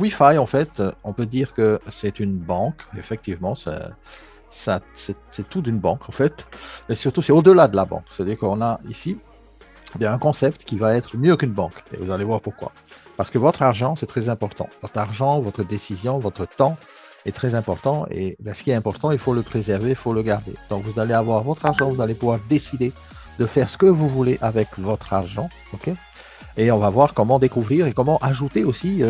Wi-Fi, en fait, on peut dire que c'est une banque, effectivement, c'est tout d'une banque, en fait, mais surtout, c'est au-delà de la banque. C'est-à-dire qu'on a ici bien, un concept qui va être mieux qu'une banque, et vous allez voir pourquoi. Parce que votre argent, c'est très important. Votre argent, votre décision, votre temps est très important, et bien, ce qui est important, il faut le préserver, il faut le garder. Donc, vous allez avoir votre argent, vous allez pouvoir décider de faire ce que vous voulez avec votre argent, ok? Et on va voir comment découvrir et comment ajouter aussi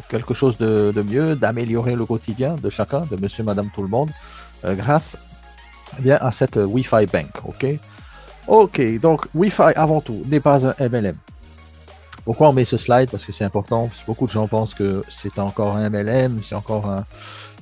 quelque chose de mieux, d'améliorer le quotidien de chacun, de monsieur, madame, tout le monde, grâce eh bien, à cette Wi-Fi Bank. OK? OK, donc Wi-Fi avant tout n'est pas un MLM. Pourquoi on met ce slide? Parce que c'est important. Parce que beaucoup de gens pensent que c'est encore un MLM, c'est encore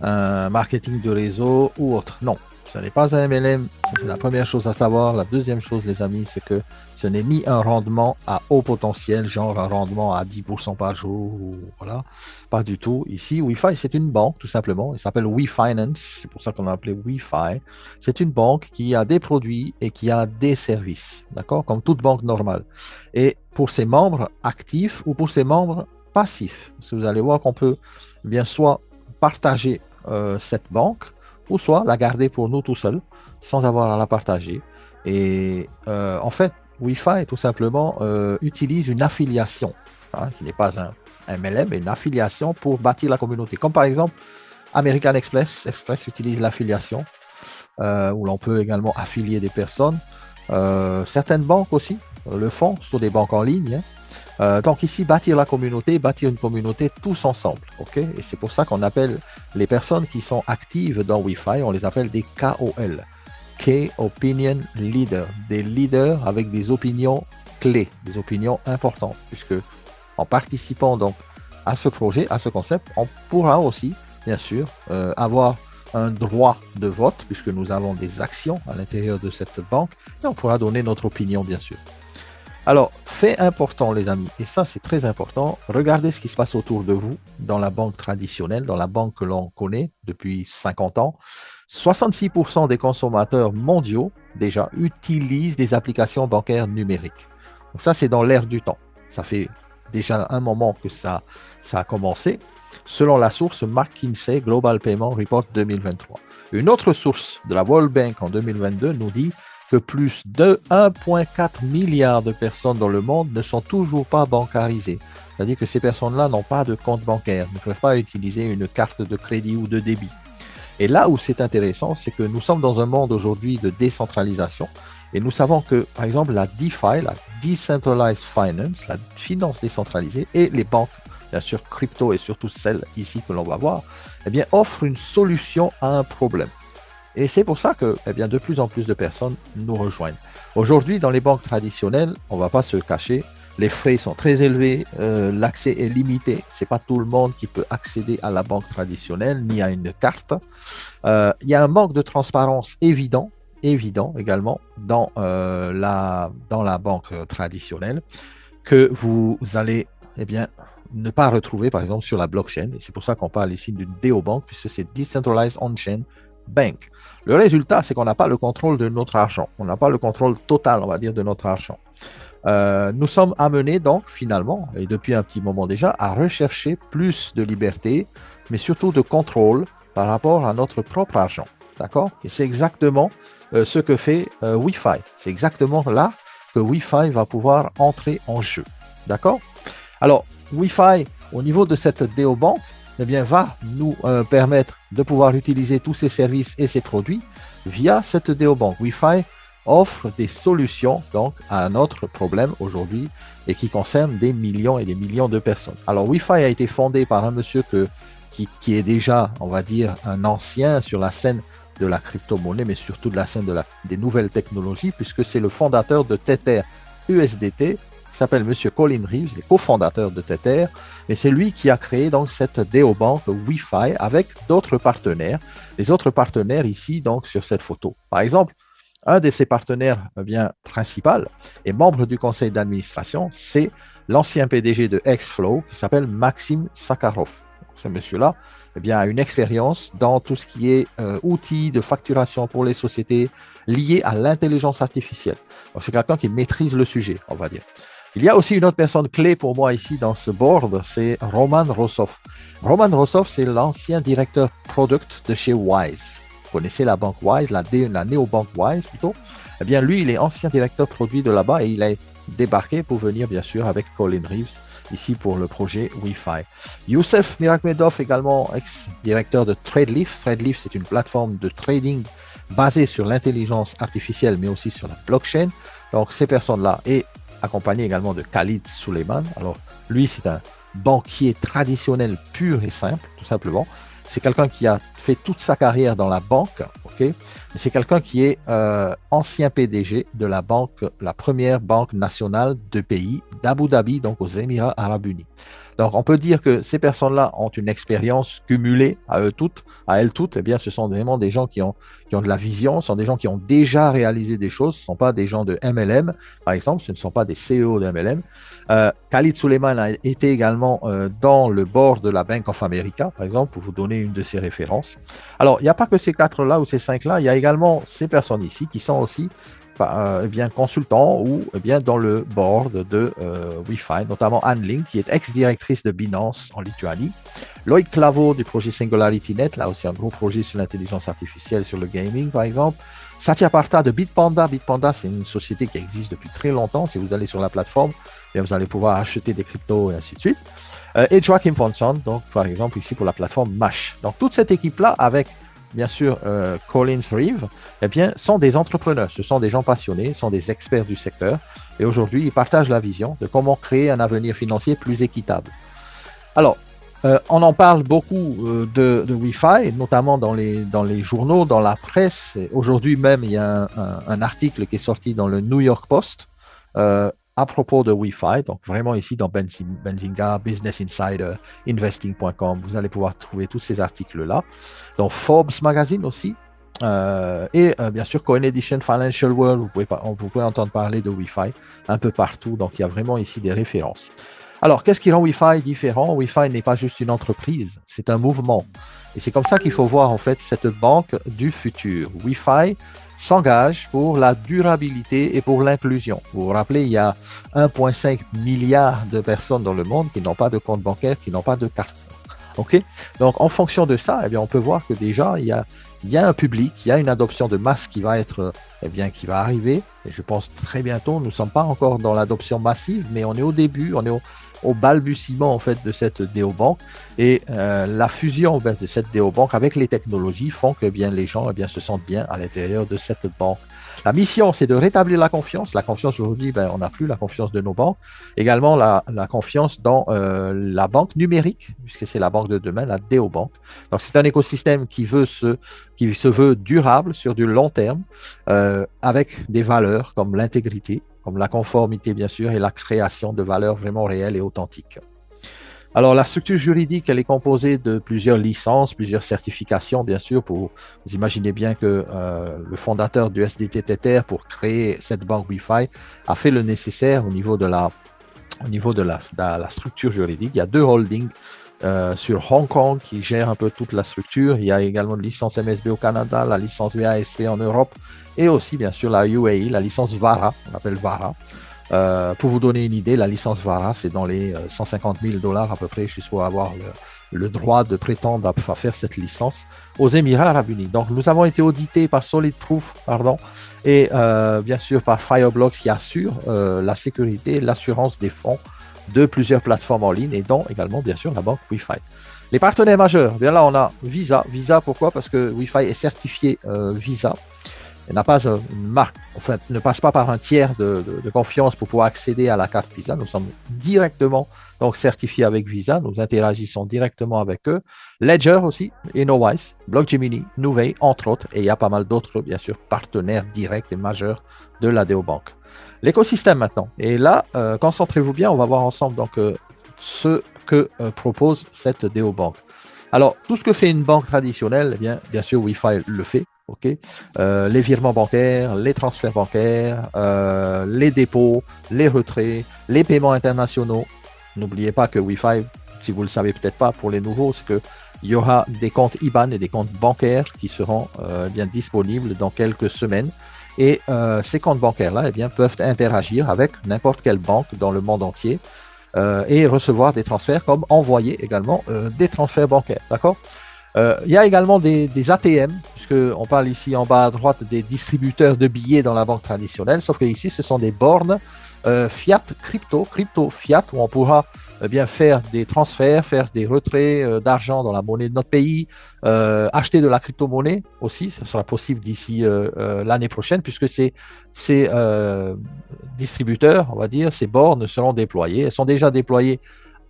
un marketing de réseau ou autre. Non, ce n'est pas un MLM. C'est la première chose à savoir. La deuxième chose, les amis, c'est que ce n'est ni un rendement à haut potentiel, genre un rendement à 10% par jour, ou voilà. Pas du tout. Ici, Wi-Fi, c'est une banque, tout simplement. Il s'appelle WeFinance. C'est pour ça qu'on l'a appelé Wi-Fi. C'est une banque qui a des produits et qui a des services. D'accord? Comme toute banque normale. Et pour ses membres actifs ou pour ses membres passifs. Parce que vous allez voir qu'on peut bien soit partager cette banque ou soit la garder pour nous tout seul sans avoir à la partager. Et en fait, Wi-Fi tout simplement utilise une affiliation, hein, qui n'est pas un MLM, mais une affiliation pour bâtir la communauté. Comme par exemple American Express. Express utilise l'affiliation où l'on peut également affilier des personnes. Certaines banques aussi le font sur des banques en ligne. Hein. Donc ici, bâtir une communauté tous ensemble. Okay, et c'est pour ça qu'on appelle les personnes qui sont actives dans Wi-Fi, on les appelle des KOL. Key Opinion Leader. Des leaders avec des opinions clés, des opinions importantes. Puisque en participant donc à ce projet, à ce concept, on pourra aussi, bien sûr, avoir un droit de vote, puisque nous avons des actions à l'intérieur de cette banque, et on pourra donner notre opinion, bien sûr. Alors, fait important, les amis, et ça c'est très important, regardez ce qui se passe autour de vous dans la banque traditionnelle, dans la banque que l'on connaît depuis 50 ans. 66% des consommateurs mondiaux, déjà, utilisent des applications bancaires numériques. Donc ça, c'est dans l'air du temps. Ça fait déjà un moment que ça a commencé, selon la source McKinsey Global Payment Report 2023. Une autre source de la World Bank en 2022 nous dit que plus de 1,4 milliard de personnes dans le monde ne sont toujours pas bancarisées. C'est-à-dire que ces personnes-là n'ont pas de compte bancaire, ne peuvent pas utiliser une carte de crédit ou de débit. Et là où c'est intéressant, c'est que nous sommes dans un monde aujourd'hui de décentralisation et nous savons que, par exemple, la DeFi, la Decentralized Finance, la finance décentralisée et les banques, bien sûr crypto et surtout celles ici que l'on va voir, eh bien, offrent une solution à un problème. Et c'est pour ça que eh bien, de plus en plus de personnes nous rejoignent. Aujourd'hui, dans les banques traditionnelles, on ne va pas se cacher, les frais sont très élevés, l'accès est limité. Ce n'est pas tout le monde qui peut accéder à la banque traditionnelle ni à une carte. Il y a un manque de transparence évident également dans la banque traditionnelle que vous allez eh bien, ne pas retrouver par exemple sur la blockchain. Et c'est pour ça qu'on parle ici d'une DO-bank puisque c'est Decentralized On-Chain Bank. Le résultat, c'est qu'on n'a pas le contrôle de notre argent. On n'a pas le contrôle total, on va dire, de notre argent. Nous sommes amenés donc finalement, et depuis un petit moment déjà, à rechercher plus de liberté, mais surtout de contrôle par rapport à notre propre argent. D'accord? Et c'est exactement ce que fait Wi-Fi. C'est exactement là que Wi-Fi va pouvoir entrer en jeu. D'accord? Alors, Wi-Fi, au niveau de cette DO-bank, eh bien, va nous permettre de pouvoir utiliser tous ces services et ces produits via cette DO-bank. Wi-Fi offre des solutions donc à notre problème aujourd'hui et qui concerne des millions et des millions de personnes. Alors, Wi-Fi a été fondé par un monsieur qui est déjà, on va dire, un ancien sur la scène de la crypto-monnaie, mais surtout de la scène des nouvelles technologies, puisque c'est le fondateur de Tether USDT, qui s'appelle Monsieur Colin Reeves, le cofondateur de Tether, et c'est lui qui a créé donc cette DO-bank Wi-Fi avec d'autres partenaires. Les autres partenaires ici, donc, sur cette photo. Par exemple, un de ses partenaires bien principal et membre du conseil d'administration, c'est l'ancien PDG de Xflow qui s'appelle Maxime Sakharov. Ce monsieur-là eh bien, a une expérience dans tout ce qui est outils de facturation pour les sociétés liés à l'intelligence artificielle. Donc, c'est quelqu'un qui maîtrise le sujet, on va dire. Il y a aussi une autre personne clé pour moi ici dans ce board, c'est Roman Rossov. Roman Rossov, c'est l'ancien directeur product de chez Wise. Vous connaissez la banque Wise, la néobanque Wise plutôt. Eh bien, lui, il est ancien directeur produit de là-bas et il a débarqué pour venir, bien sûr, avec Colin Reeves ici pour le projet Wi-Fi. Youssef Mirakmedov, également ex-directeur de Tradeleaf. Tradeleaf, c'est une plateforme de trading basée sur l'intelligence artificielle, mais aussi sur la blockchain. Donc, ces personnes-là, et accompagné également de Khalid Suleiman. Alors, lui, c'est un banquier traditionnel pur et simple, tout simplement. C'est quelqu'un qui a fait toute sa carrière dans la banque, ok. Mais c'est quelqu'un qui est ancien PDG de la banque, la première banque nationale de pays d'Abu Dhabi, donc aux Émirats Arabes Unis. Donc, on peut dire que ces personnes-là ont une expérience cumulée à elles toutes. Eh bien, ce sont vraiment des gens qui ont de la vision, ce sont des gens qui ont déjà réalisé des choses. Ce ne sont pas des gens de MLM, par exemple. Ce ne sont pas des CEO de MLM. Khalid Suleiman a été également dans le board de la Bank of America, par exemple, pour vous donner une de ses références. Alors, il n'y a pas que ces 4-là ou ces 5-là. Il y a également ces personnes ici qui sont aussi consultant ou dans le board de Wi-Fi, notamment Anne Ling, qui est ex-directrice de Binance en Lituanie. Loïc Claveau du projet SingularityNet, là aussi un gros projet sur l'intelligence artificielle, sur le gaming par exemple. Satya Parta de Bitpanda. Bitpanda, c'est une société qui existe depuis très longtemps. Si vous allez sur la plateforme, vous allez pouvoir acheter des cryptos et ainsi de suite. Et Joachim Ponson, donc par exemple ici pour la plateforme Mash. Donc toute cette équipe-là avec bien sûr, Colin Reeves, eh bien, sont des entrepreneurs, ce sont des gens passionnés, sont des experts du secteur. Et aujourd'hui, ils partagent la vision de comment créer un avenir financier plus équitable. Alors, on en parle beaucoup de Wi-Fi, notamment dans les journaux, dans la presse. Aujourd'hui même, il y a un article qui est sorti dans le New York Post à propos de Wi-Fi. Donc, vraiment ici dans Benzinga, Business Insider, Investing.com, vous allez pouvoir trouver tous ces articles-là. Dans Forbes Magazine aussi. Et bien sûr, Coin Edition, Financial World, vous pouvez entendre parler de Wi-Fi un peu partout. Donc, il y a vraiment ici des références. Alors, qu'est-ce qui rend Wi-Fi différent? Wi-Fi n'est pas juste une entreprise, c'est un mouvement. Et c'est comme ça qu'il faut voir en fait cette banque du futur. Wi-Fi s'engage pour la durabilité et pour l'inclusion. Vous vous rappelez, il y a 1,5 milliard de personnes dans le monde qui n'ont pas de compte bancaire, qui n'ont pas de carte. Okay? Donc, en fonction de ça, eh bien, on peut voir que déjà, il y a un public, il y a une adoption de masse qui va être, qui va arriver. Et je pense très bientôt, nous ne sommes pas encore dans l'adoption massive, mais on est au début, on est au balbutiement en fait de cette néobanque et la fusion de cette néobanque avec les technologies font que les gens se sentent bien à l'intérieur de cette banque. La mission, c'est de rétablir la confiance. La confiance aujourd'hui, on n'a plus la confiance de nos banques. Également la confiance dans la banque numérique, puisque c'est la banque de demain, la néobanque. Donc c'est un écosystème qui se veut durable sur du long terme, avec des valeurs comme l'intégrité, comme la conformité bien sûr, et la création de valeurs vraiment réelles et authentiques. Alors la structure juridique, elle est composée de plusieurs licences, plusieurs certifications bien sûr. Vous imaginez bien que le fondateur du SDT Tether pour créer cette banque Wi-Fi a fait le nécessaire au niveau de la structure juridique. Il y a 2 holdings sur Hong Kong qui gèrent un peu toute la structure. Il y a également une licence MSB au Canada, la licence VASP en Europe et aussi bien sûr la UAE, la licence VARA, on appelle VARA. Pour vous donner une idée, la licence VARA, c'est dans les 150 000 $ à peu près, juste pour avoir le droit de prétendre à faire cette licence aux Émirats Arabes Unis. Donc, nous avons été audités par Solid Proof, et bien sûr par Fireblocks qui assure la sécurité et l'assurance des fonds de plusieurs plateformes en ligne et dont également, bien sûr, la banque Wi-Fi. Les partenaires majeurs, bien là, on a Visa. Visa, pourquoi? Parce que Wi-Fi est certifié Visa. Elle n'a pas une marque, ne passe pas par un tiers de confiance pour pouvoir accéder à la carte Visa. Nous sommes directement donc certifiés avec Visa. Nous interagissons directement avec eux. Ledger aussi, InnoWise, Blockgemini, Nuvei, entre autres. Et il y a pas mal d'autres, bien sûr, partenaires directs et majeurs de la néobanque. L'écosystème maintenant. Et là, concentrez-vous bien, on va voir ensemble donc ce que propose cette néobanque. Alors, tout ce que fait une banque traditionnelle, bien sûr, Wi-Fi le fait. Okay. Les virements bancaires, les transferts bancaires, les dépôts, les retraits, les paiements internationaux. N'oubliez pas que Wi-Fi, si vous ne le savez peut-être pas pour les nouveaux, c'est qu'il y aura des comptes IBAN et des comptes bancaires qui seront disponibles dans quelques semaines. Et ces comptes bancaires-là eh bien, peuvent interagir avec n'importe quelle banque dans le monde entier et recevoir des transferts comme envoyer également des transferts bancaires. D'accord? Il y a également des ATM, puisqu'on parle ici en bas à droite des distributeurs de billets dans la banque traditionnelle, sauf que ici ce sont des bornes fiat crypto fiat, où on pourra bien faire des transferts, faire des retraits d'argent dans la monnaie de notre pays, acheter de la crypto-monnaie aussi, ce sera possible d'ici l'année prochaine, puisque ces distributeurs, on va dire, ces bornes seront déployées. Elles sont déjà déployées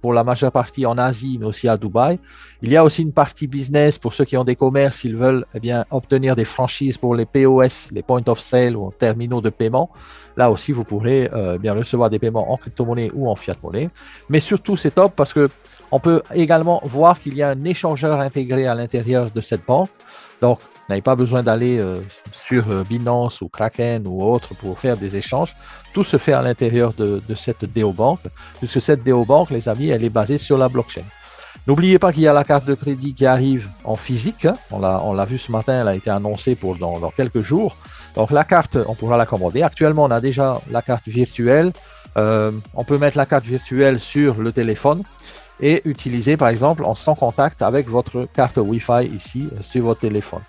pour la majeure partie en Asie, mais aussi à Dubaï. Il y a aussi une partie business pour ceux qui ont des commerces, ils veulent eh bien, obtenir des franchises pour les POS, les point of sale ou terminaux de paiement. Là aussi, vous pourrez bien recevoir des paiements en crypto-monnaie ou en fiat-monnaie. Mais surtout, c'est top parce que on peut également voir qu'il y a un échangeur intégré à l'intérieur de cette banque. Donc, vous n'avez pas besoin d'aller sur Binance ou Kraken ou autre pour faire des échanges. Tout se fait à l'intérieur de cette DeoBank, puisque cette DeoBank, les amis, elle est basée sur la blockchain. N'oubliez pas qu'il y a la carte de crédit qui arrive en physique. On l'a vu ce matin, elle a été annoncée pour dans quelques jours. Donc la carte, on pourra la commander. Actuellement, on a déjà la carte virtuelle. On peut mettre la carte virtuelle sur le téléphone et utiliser, par exemple, en sans contact avec votre carte Wi-Fi ici sur votre téléphone.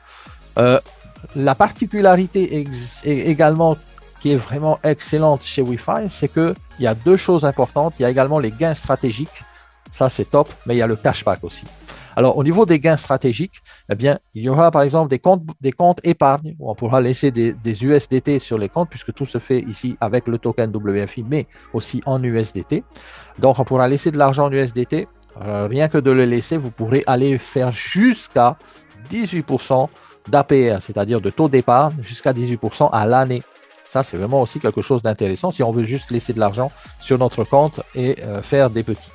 La particularité également qui est vraiment excellente chez Wi-Fi, c'est qu'il y a deux choses importantes. Il y a également les gains stratégiques, ça c'est top, mais il y a le cashback aussi. Alors au niveau des gains stratégiques, eh bien, il y aura par exemple des comptes épargne où on pourra laisser des USDT sur les comptes, puisque tout se fait ici avec le token WFI, mais aussi en USDT. Donc on pourra laisser de l'argent en USDT. Rien que de le laisser, vous pourrez aller faire jusqu'à 18% d'APR, c'est-à-dire de taux d'épargne, jusqu'à 18% à l'année. Ça, c'est vraiment aussi quelque chose d'intéressant si on veut juste laisser de l'argent sur notre compte et faire des petits.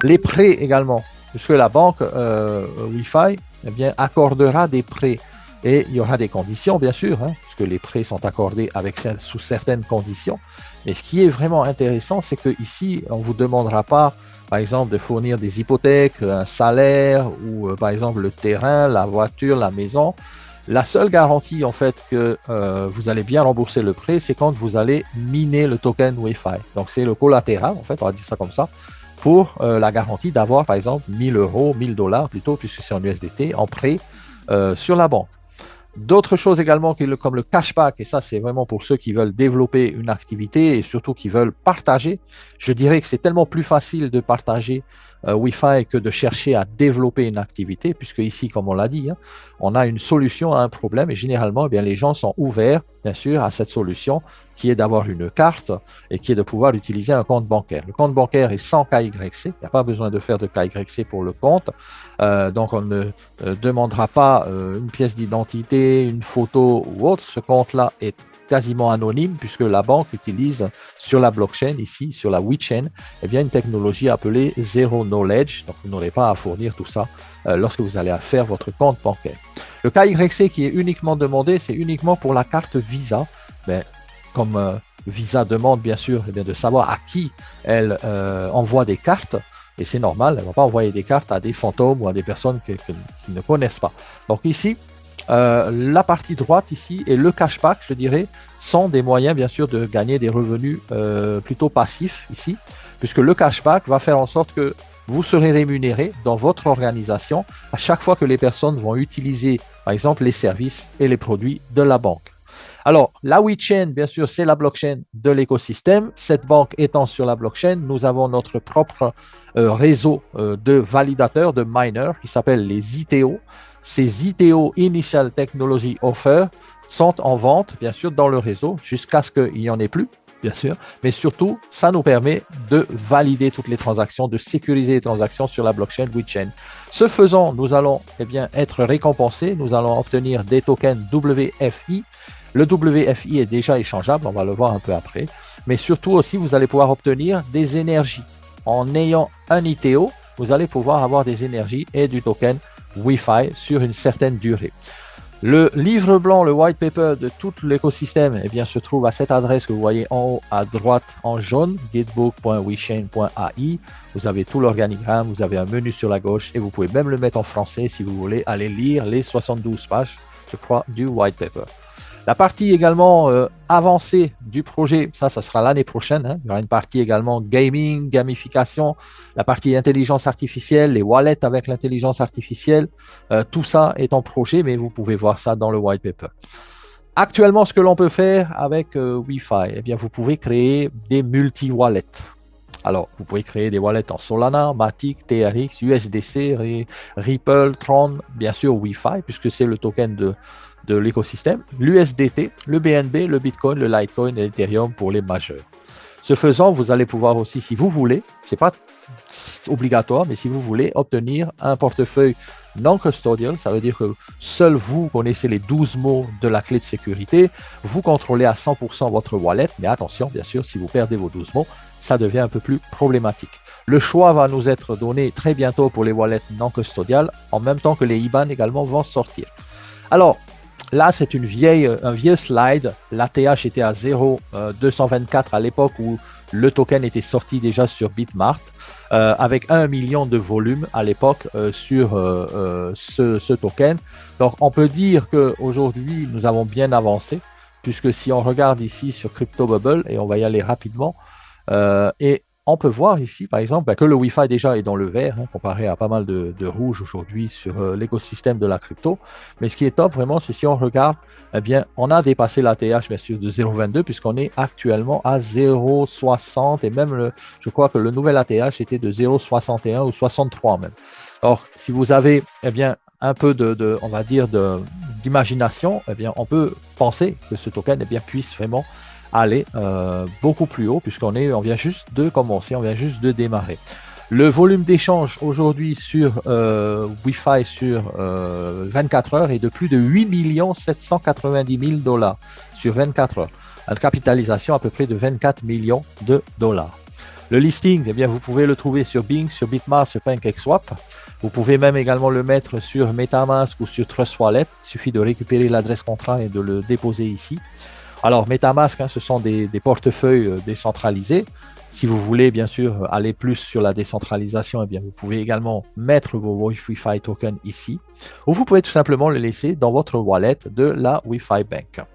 Les prêts également, puisque la banque Wi-Fi eh bien, accordera des prêts et il y aura des conditions, bien sûr, puisque les prêts sont accordés sous certaines conditions. Mais ce qui est vraiment intéressant, c'est qu'ici, on ne vous demandera pas, par exemple, de fournir des hypothèques, un salaire ou, par exemple, le terrain, la voiture, la maison. La seule garantie, en fait, que vous allez bien rembourser le prêt, c'est quand vous allez miner le token Wi-Fi. Donc, c'est le collatéral, en fait, on va dire ça comme ça, pour la garantie d'avoir, par exemple, 1000 euros, 1000 dollars plutôt, puisque c'est en USDT, en prêt sur la banque. D'autres choses également comme le cashback, et ça c'est vraiment pour ceux qui veulent développer une activité et surtout qui veulent partager. Je dirais que c'est tellement plus facile de partager Wi-Fi que de chercher à développer une activité, puisque ici, comme on l'a dit, on a une solution à un problème et généralement, eh bien, les gens sont ouverts, bien sûr, à cette solution qui est d'avoir une carte et qui est de pouvoir utiliser un compte bancaire. Le compte bancaire est sans KYC, il n'y a pas besoin de faire de KYC pour le compte, donc on ne demandera pas une pièce d'identité, une photo ou autre. Ce compte-là est quasiment anonyme puisque la banque utilise sur la blockchain, ici sur la WeChain, eh bien une technologie appelée Zero Knowledge, donc vous n'aurez pas à fournir tout ça lorsque vous allez faire votre compte bancaire. Le KYC qui est uniquement demandé, c'est uniquement pour la carte Visa, mais comme Visa demande bien sûr eh bien, de savoir à qui elle envoie des cartes, et c'est normal, elle ne va pas envoyer des cartes à des fantômes ou à des personnes qui ne connaissent pas. Donc ici, la partie droite ici et le cashback, je dirais, sont des moyens bien sûr de gagner des revenus plutôt passifs ici, puisque le cashback va faire en sorte que vous serez rémunéré dans votre organisation à chaque fois que les personnes vont utiliser, par exemple, les services et les produits de la banque. Alors, la WeChain, bien sûr, c'est la blockchain de l'écosystème. Cette banque étant sur la blockchain, nous avons notre propre réseau de validateurs, de miners, qui s'appelle les ITO. Ces ITO, Initial Technology Offer, sont en vente, bien sûr, dans le réseau, jusqu'à ce qu'il n'y en ait plus, bien sûr. Mais surtout, ça nous permet de valider toutes les transactions, de sécuriser les transactions sur la blockchain WeChain. Ce faisant, nous allons eh bien, être récompensés. Nous allons obtenir des tokens WFI. Le WFI est déjà échangeable, on va le voir un peu après. Mais surtout aussi, vous allez pouvoir obtenir des énergies. En ayant un ITO, vous allez pouvoir avoir des énergies et du token Wi-Fi sur une certaine durée. Le livre blanc, le white paper de tout l'écosystème, eh bien, se trouve à cette adresse que vous voyez en haut à droite en jaune, gitbook.wechain.ai. Vous avez tout l'organigramme, vous avez un menu sur la gauche et vous pouvez même le mettre en français si vous voulez aller lire les 72 pages, je crois, du white paper. La partie également avancée du projet, ça sera l'année prochaine. Hein. Il y aura une partie également gaming, gamification, la partie intelligence artificielle, les wallets avec l'intelligence artificielle. Tout ça est en projet, mais vous pouvez voir ça dans le white paper. Actuellement, ce que l'on peut faire avec Wi-Fi, eh bien, vous pouvez créer des multi-wallets. Alors, vous pouvez créer des wallets en Solana, Matic, TRX, USDC, Ripple, Tron, bien sûr Wi-Fi, puisque c'est le token de l'écosystème, l'USDT, le BNB, le Bitcoin, le Litecoin et l'Ethereum pour les majeurs. Ce faisant, vous allez pouvoir aussi, si vous voulez, c'est pas obligatoire, mais si vous voulez obtenir un portefeuille non custodial, ça veut dire que seul vous connaissez les 12 mots de la clé de sécurité, vous contrôlez à 100% votre wallet, mais attention, bien sûr, si vous perdez vos 12 mots, ça devient un peu plus problématique. Le choix va nous être donné très bientôt pour les wallets non custodiales, en même temps que les IBAN également vont sortir. Alors, là, c'est un vieux slide. L'ATH était à 0,224 à l'époque où le token était sorti déjà sur Bitmart, avec 1 million de volume à l'époque sur ce token. Donc, on peut dire qu'aujourd'hui, nous avons bien avancé, puisque si on regarde ici sur CryptoBubble, et on va y aller rapidement, et on peut voir ici, par exemple, que le Wi-Fi déjà est dans le vert, hein, comparé à pas mal de rouge aujourd'hui sur l'écosystème de la crypto. Mais ce qui est top, vraiment, c'est si on regarde, eh bien, on a dépassé l'ATH, bien sûr, de 0,22, puisqu'on est actuellement à 0,60, et même, je crois que le nouvel ATH était de 0,61 ou 63 même. Or, si vous avez, eh bien, un peu on va dire, d'imagination, eh bien, on peut penser que ce token, eh bien, puisse vraiment aller beaucoup plus haut, puisqu'on vient juste de commencer, on vient juste de démarrer. Le volume d'échange aujourd'hui sur Wi-Fi sur 24 heures est de plus de 8 790 000 $ sur 24 heures. Une capitalisation à peu près de 24 millions de dollars. Le listing, eh bien, vous pouvez le trouver sur Bing, sur Bitmart, sur PancakeSwap. Vous pouvez même également le mettre sur MetaMask ou sur Trust Wallet. Il suffit de récupérer l'adresse contrat et de le déposer ici. Alors, MetaMask, hein, ce sont des portefeuilles décentralisés. Si vous voulez, bien sûr, aller plus sur la décentralisation, eh bien, vous pouvez également mettre vos Wi-Fi tokens ici. Ou vous pouvez tout simplement les laisser dans votre wallet de la Wi-Fi Bank.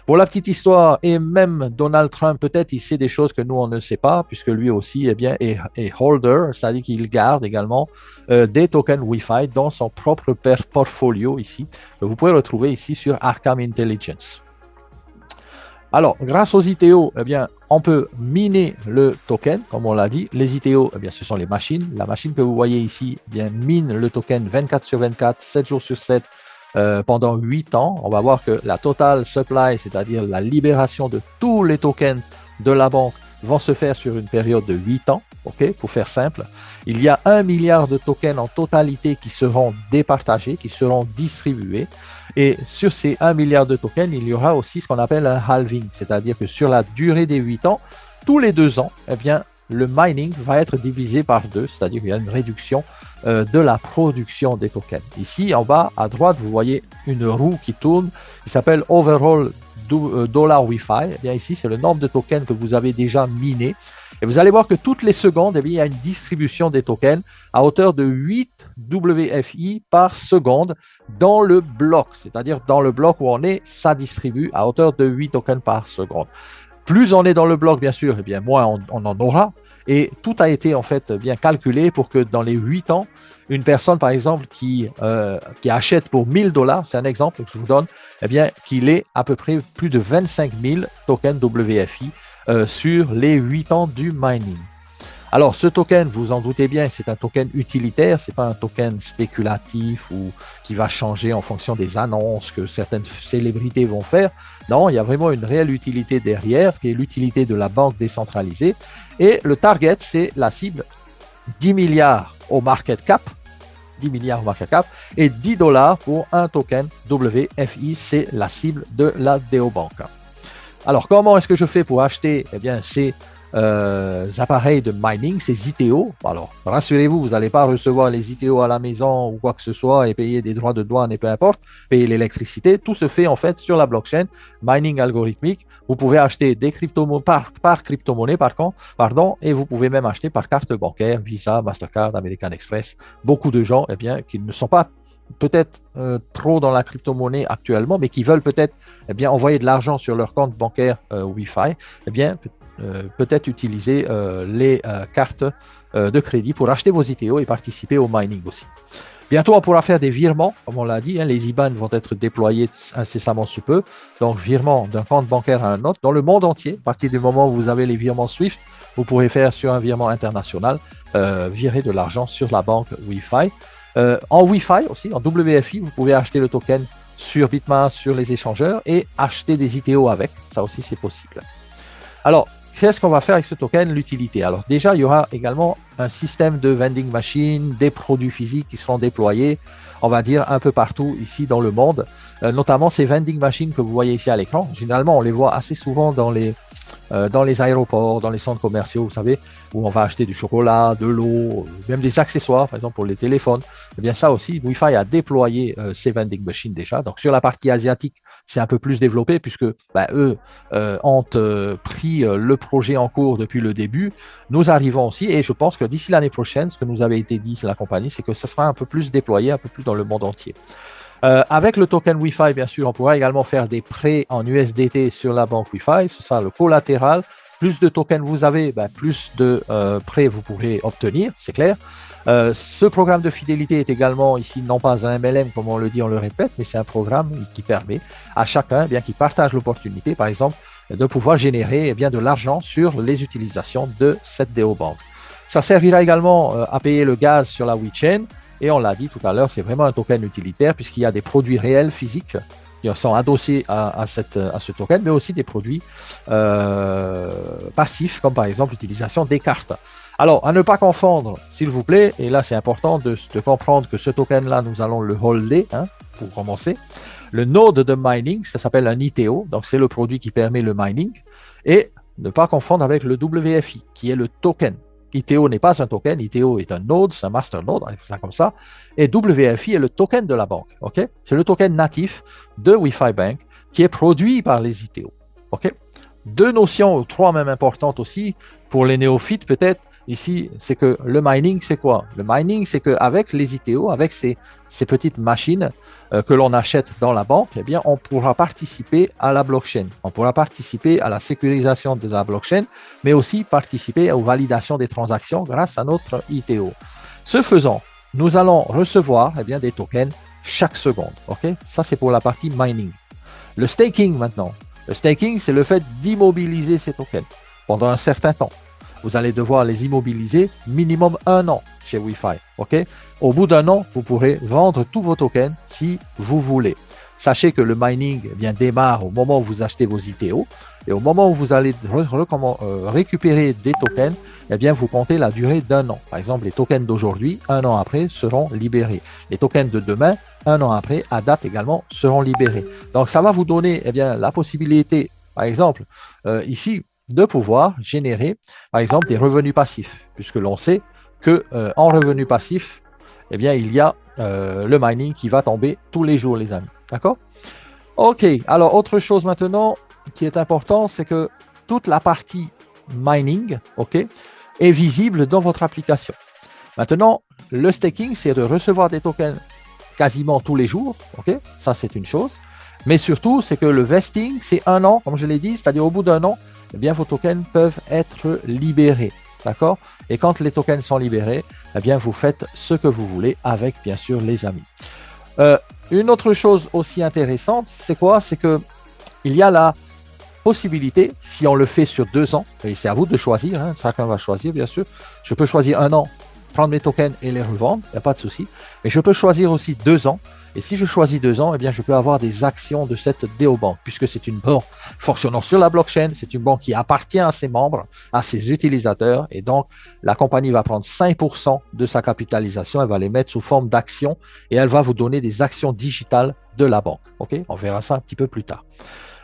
Pour la petite histoire, et même Donald Trump, peut-être, il sait des choses que nous, on ne sait pas, puisque lui aussi, eh bien, est holder, c'est-à-dire qu'il garde également des tokens Wi-Fi dans son propre portfolio ici. Vous pouvez le retrouver ici sur Arkham Intelligence. Alors, grâce aux ITO, eh bien, on peut miner le token, comme on l'a dit. Les ITO, eh bien, ce sont les machines. La machine que vous voyez ici, eh bien, mine le token 24 sur 24, 7 jours sur 7, pendant 8 ans. On va voir que la total supply, c'est-à-dire la libération de tous les tokens de la banque, vont se faire sur une période de 8 ans. Okay, pour faire simple, il y a 1 milliard de tokens en totalité qui seront départagés, qui seront distribués. Et sur ces 1 milliard de tokens, il y aura aussi ce qu'on appelle un halving, c'est-à-dire que sur la durée des 8 ans, tous les 2 ans, eh bien, le mining va être divisé par 2, c'est-à-dire qu'il y a une réduction de la production des tokens. Ici, en bas à droite, vous voyez une roue qui tourne, qui s'appelle Overall Dollar Wi-Fi. Eh bien, ici, c'est le nombre de tokens que vous avez déjà minés. Et vous allez voir que toutes les secondes, eh bien, il y a une distribution des tokens à hauteur de 8 WFI par seconde dans le bloc. C'est-à-dire dans le bloc où on est, ça distribue à hauteur de 8 tokens par seconde. Plus on est dans le bloc, bien sûr, eh bien, moins on en aura. Et tout a été en fait bien calculé pour que dans les 8 ans, une personne, par exemple, qui achète pour 1 000 $, c'est un exemple que je vous donne, eh bien, qu'il ait à peu près plus de 25 000 tokens WFI sur les 8 ans du mining. Alors, ce token, vous en doutez bien, c'est un token utilitaire, c'est pas un token spéculatif ou qui va changer en fonction des annonces que certaines célébrités vont faire. Non, il y a vraiment une réelle utilité derrière, qui est l'utilité de la banque décentralisée. Et le target, c'est la cible 10 milliards au market cap, 10 milliards au market cap, et 10 $ pour un token WFI, c'est la cible de la DeoBank. Alors, comment est-ce que je fais pour acheter eh bien, ces appareils de mining, ces ITO? Alors, rassurez-vous, vous n'allez pas recevoir les ITO à la maison ou quoi que ce soit et payer des droits de douane et peu importe, payer l'électricité. Tout se fait en fait sur la blockchain, mining algorithmique. Vous pouvez acheter des par crypto-monnaie, pardon, et vous pouvez même acheter par carte bancaire, Visa, Mastercard, American Express. Beaucoup de gens, eh bien, qui ne sont pas peut-être trop dans la crypto-monnaie actuellement, mais qui veulent peut-être envoyer de l'argent sur leur compte bancaire Wi-Fi, peut-être utiliser les cartes de crédit pour acheter vos ITO et participer au mining aussi. Bientôt, on pourra faire des virements, comme on l'a dit, les IBAN vont être déployés incessamment sous peu. Donc, virement d'un compte bancaire à un autre dans le monde entier. À partir du moment où vous avez les virements SWIFT, vous pourrez faire sur un virement international, virer de l'argent sur la banque Wi-Fi. En Wi-Fi aussi, en WFI, vous pouvez acheter le token sur Bitmain, sur les échangeurs et acheter des ITO avec. Ça aussi, c'est possible. Alors, qu'est-ce qu'on va faire avec ce token, l'utilité? Alors déjà, il y aura également un système de vending machine, des produits physiques qui seront déployés, on va dire, un peu partout ici dans le monde. Notamment ces vending machines que vous voyez ici à l'écran. Généralement, on les voit assez souvent dans les aéroports, dans les centres commerciaux, vous savez, où on va acheter du chocolat, de l'eau, même des accessoires, par exemple pour les téléphones. Eh bien ça aussi, Wi-Fi a déployé ces vending machines déjà. Donc sur la partie asiatique, c'est un peu plus développé puisque eux ont pris le projet en cours depuis le début. Nous arrivons aussi, et je pense que d'ici l'année prochaine, ce que nous avait été dit, c'est la compagnie, c'est que ce sera un peu plus déployé, un peu plus dans le monde entier. Avec le token Wi-Fi, bien sûr, on pourra également faire des prêts en USDT sur la banque Wi-Fi. Ce sera le collatéral. Plus de tokens vous avez, plus de prêts vous pourrez obtenir, c'est clair. Ce programme de fidélité est également ici non pas un MLM, comme on le dit, on le répète, mais c'est un programme qui permet à chacun, qui partage l'opportunité, par exemple, de pouvoir générer de l'argent sur les utilisations de cette DO Bank. Ça servira également à payer le gaz sur la WeChain. Et on l'a dit tout à l'heure, c'est vraiment un token utilitaire puisqu'il y a des produits réels, physiques, qui sont adossés à ce token, mais aussi des produits passifs, comme par exemple l'utilisation des cartes. Alors, à ne pas confondre, s'il vous plaît, et là c'est important de comprendre que ce token-là, nous allons le holder, pour commencer. Le node de mining, ça s'appelle un ITO, donc c'est le produit qui permet le mining, et ne pas confondre avec le WFI, qui est le token. ITO n'est pas un token, ITO est un node, c'est un master node, on appelle ça comme ça, et WFI est le token de la banque, ok? C'est le token natif de Wi-Fi Bank qui est produit par les ITO, ok? Deux notions, trois même importantes aussi, pour les néophytes peut-être, ici, c'est que le mining, c'est quoi? Le mining, c'est qu'avec les ITO, avec ces petites machines que l'on achète dans la banque, on pourra participer à la blockchain. On pourra participer à la sécurisation de la blockchain, mais aussi participer aux validations des transactions grâce à notre ITO. Ce faisant, nous allons recevoir des tokens chaque seconde. Ok? Ça, c'est pour la partie mining. Le staking maintenant. Le staking, c'est le fait d'immobiliser ces tokens pendant un certain temps. Vous allez devoir les immobiliser minimum 1 an chez Wi-Fi. Okay? Au bout d'1 an, vous pourrez vendre tous vos tokens si vous voulez. Sachez que le mining démarre au moment où vous achetez vos ITO et au moment où vous allez récupérer des tokens, vous comptez la durée d'1 an. Par exemple, les tokens d'aujourd'hui, 1 an après, seront libérés. Les tokens de demain, 1 an après, à date également, seront libérés. Donc, ça va vous donner la possibilité, par exemple, ici, de pouvoir générer, par exemple, des revenus passifs, puisque l'on sait que en revenus passifs, il y a le mining qui va tomber tous les jours, les amis. D'accord? Ok, alors autre chose maintenant qui est important, c'est que toute la partie mining, est visible dans votre application. Maintenant, le staking, c'est de recevoir des tokens quasiment tous les jours, ça c'est une chose. Mais surtout, c'est que le vesting, c'est 1 an, comme je l'ai dit, c'est-à-dire au bout d'1 an, vos tokens peuvent être libérés. D'accord? Et quand les tokens sont libérés, vous faites ce que vous voulez avec, bien sûr, les amis. Une autre chose aussi intéressante, c'est quoi? C'est que il y a la possibilité, si on le fait sur 2 ans, et c'est à vous de choisir, chacun va choisir, bien sûr. Je peux choisir 1 an, prendre mes tokens et les revendre, il n'y a pas de souci. Mais je peux choisir aussi 2 ans. Et si je choisis 2 ans, je peux avoir des actions de cette DO Bank, puisque c'est une banque fonctionnant sur la blockchain, c'est une banque qui appartient à ses membres, à ses utilisateurs, et donc la compagnie va prendre 5% de sa capitalisation, elle va les mettre sous forme d'actions, et elle va vous donner des actions digitales de la banque. On verra ça un petit peu plus tard.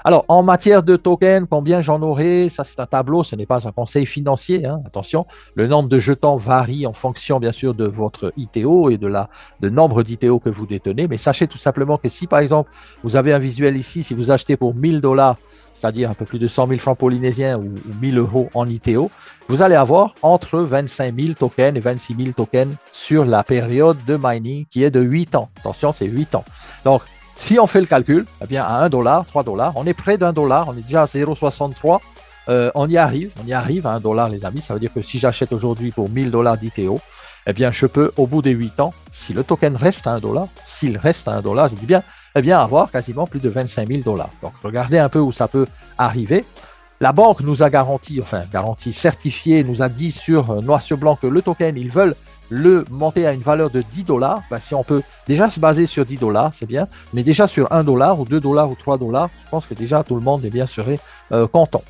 Alors, en matière de tokens, combien j'en aurai? Ça, c'est un tableau, ce n'est pas un conseil financier. Attention, le nombre de jetons varie en fonction, bien sûr, de votre ITO et de nombre d'ITO que vous détenez. Mais sachez tout simplement que si, par exemple, vous avez un visuel ici, si vous achetez pour $1000, c'est-à-dire un peu plus de 100 000 francs polynésiens ou 1000 euros en ITO, vous allez avoir entre 25 000 tokens et 26 000 tokens sur la période de mining qui est de 8 ans. Attention, c'est 8 ans. Donc, si on fait le calcul, eh bien à 1 $, 3 $, on est près d'1 $, on est déjà à 0,63. On y arrive à 1 $, les amis. Ça veut dire que si j'achète aujourd'hui pour 1000 $ d'ITO, eh bien, je peux, au bout des 8 ans, si le token reste à 1 $, s'il reste à 1 $, je dis bien, eh bien, avoir quasiment plus de 25 000 $. Donc, regardez un peu où ça peut arriver. La banque nous a garanti, certifié, nous a dit sur noir sur blanc que le token, ils veulent le monter à une valeur de 10 $. Ben, si on peut déjà se baser sur 10 $, c'est bien, mais déjà sur 1 $ ou 2 $ ou 3 $, je pense que déjà tout le monde serait content.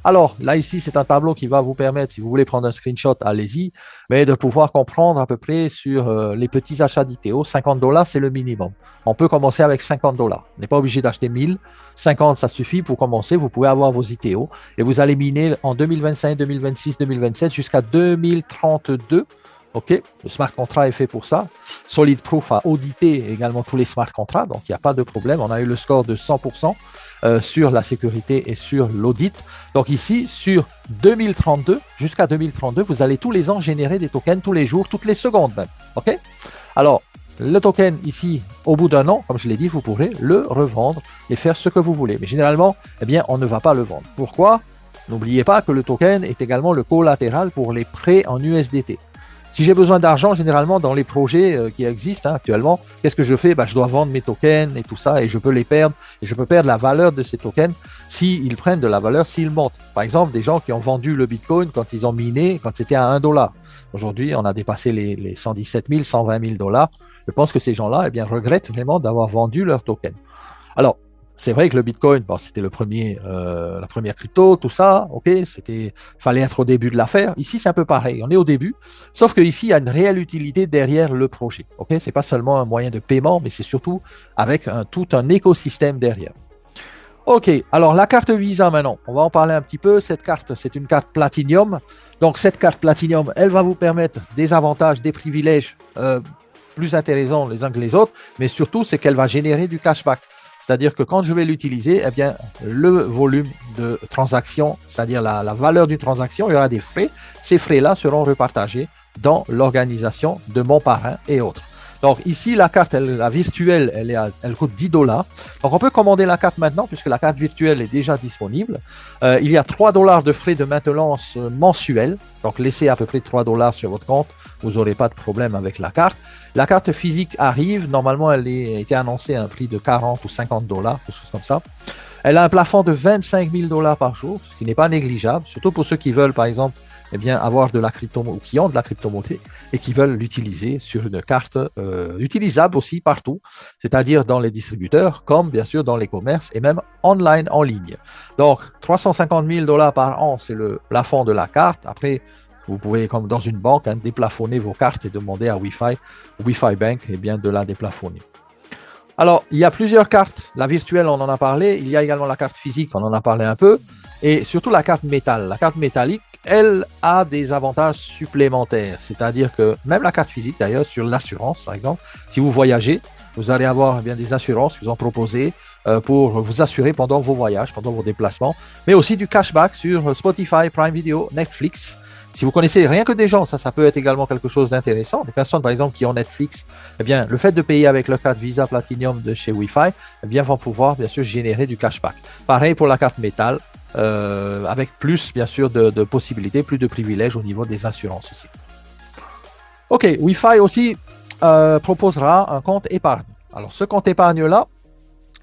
Alors, là, ici, c'est un tableau qui va vous permettre, si vous voulez prendre un screenshot, allez-y, mais de pouvoir comprendre à peu près sur les petits achats d'ITO. 50 $, c'est le minimum. On peut commencer avec 50 $. On n'est pas obligé d'acheter 1000. 50, ça suffit pour commencer. Vous pouvez avoir vos ITO et vous allez miner en 2025, 2026, 2027 jusqu'à 2032. OK, le smart contract est fait pour ça. Solid Proof a audité également tous les smart contracts, donc il n'y a pas de problème. On a eu le score de 100%. Sur la sécurité et sur l'audit. Donc ici, sur 2032, jusqu'à 2032, vous allez tous les ans générer des tokens, tous les jours, toutes les secondes même. OK? Alors, le token ici, au bout d'un an, comme je l'ai dit, vous pourrez le revendre et faire ce que vous voulez. Mais généralement, eh bien, on ne va pas le vendre. Pourquoi? N'oubliez pas que le token est également le collatéral pour les prêts en USDT. Si j'ai besoin d'argent, généralement, dans les projets qui existent actuellement, qu'est-ce que je fais? Je dois vendre mes tokens et tout ça, et je peux les perdre, et je peux perdre la valeur de ces tokens s'ils prennent de la valeur, s'ils montent. Par exemple, des gens qui ont vendu le Bitcoin quand ils ont miné, quand c'était à 1 $. Aujourd'hui, on a dépassé les 117 000, 120 000 $. Je pense que ces gens-là, eh bien, regrettent vraiment d'avoir vendu leurs tokens. Alors, c'est vrai que le Bitcoin, c'était la première crypto, tout ça, ok, fallait être au début de l'affaire. Ici, c'est un peu pareil, on est au début, sauf qu'ici, il y a une réelle utilité derrière le projet, ok. C'est pas seulement un moyen de paiement, mais c'est surtout avec tout un écosystème derrière. Ok, alors la carte Visa maintenant, on va en parler un petit peu. Cette carte, c'est une carte Platinum. Donc cette carte Platinum, elle va vous permettre des avantages, des privilèges plus intéressants les uns que les autres, mais surtout, c'est qu'elle va générer du cashback. C'est-à-dire que quand je vais l'utiliser, eh bien, le volume de transaction, c'est-à-dire la valeur d'une transaction, il y aura des frais. Ces frais-là seront repartagés dans l'organisation de mon parrain et autres. Donc ici, la carte, la virtuelle, elle coûte 10 $. Donc on peut commander la carte maintenant puisque la carte virtuelle est déjà disponible. Il y a 3 $ de frais de maintenance mensuels. Donc laissez à peu près 3 $ sur votre compte. Vous n'aurez pas de problème avec la carte. La carte physique arrive. Normalement, elle a été annoncée à un prix de 40 ou 50 $, quelque chose comme ça. Elle a un plafond de 25 000 $ par jour, ce qui n'est pas négligeable, surtout pour ceux qui veulent, par exemple, eh bien, avoir de la crypto-monnaie, ou qui ont de la crypto-monnaie et qui veulent l'utiliser sur une carte utilisable aussi partout, c'est-à-dire dans les distributeurs, comme bien sûr dans les commerces et même online, en ligne. Donc, 350 000 $ par an, c'est le plafond de la carte. Après, vous pouvez, comme dans une banque, déplafonner vos cartes et demander à Wi-Fi Bank eh bien, de la déplafonner. Alors, il y a plusieurs cartes. La virtuelle, on en a parlé. Il y a également la carte physique, on en a parlé un peu. Et surtout la carte métal. La carte métallique, elle a des avantages supplémentaires. C'est-à-dire que même la carte physique, d'ailleurs, sur l'assurance, par exemple, si vous voyagez, vous allez avoir eh bien, des assurances qui vous ont proposées pour vous assurer pendant vos voyages, pendant vos déplacements. Mais aussi du cashback sur Spotify, Prime Video, Netflix. Si vous connaissez rien que des gens, ça peut être également quelque chose d'intéressant. Des personnes, par exemple, qui ont Netflix, eh bien, le fait de payer avec leur carte Visa Platinum de chez Wi-Fi, eh bien, vont pouvoir, bien sûr, générer du cashback. Pareil pour la carte métal, avec plus, bien sûr, de possibilités, plus de privilèges au niveau des assurances aussi. Ok, Wi-Fi aussi proposera un compte épargne. Alors, ce compte épargne-là,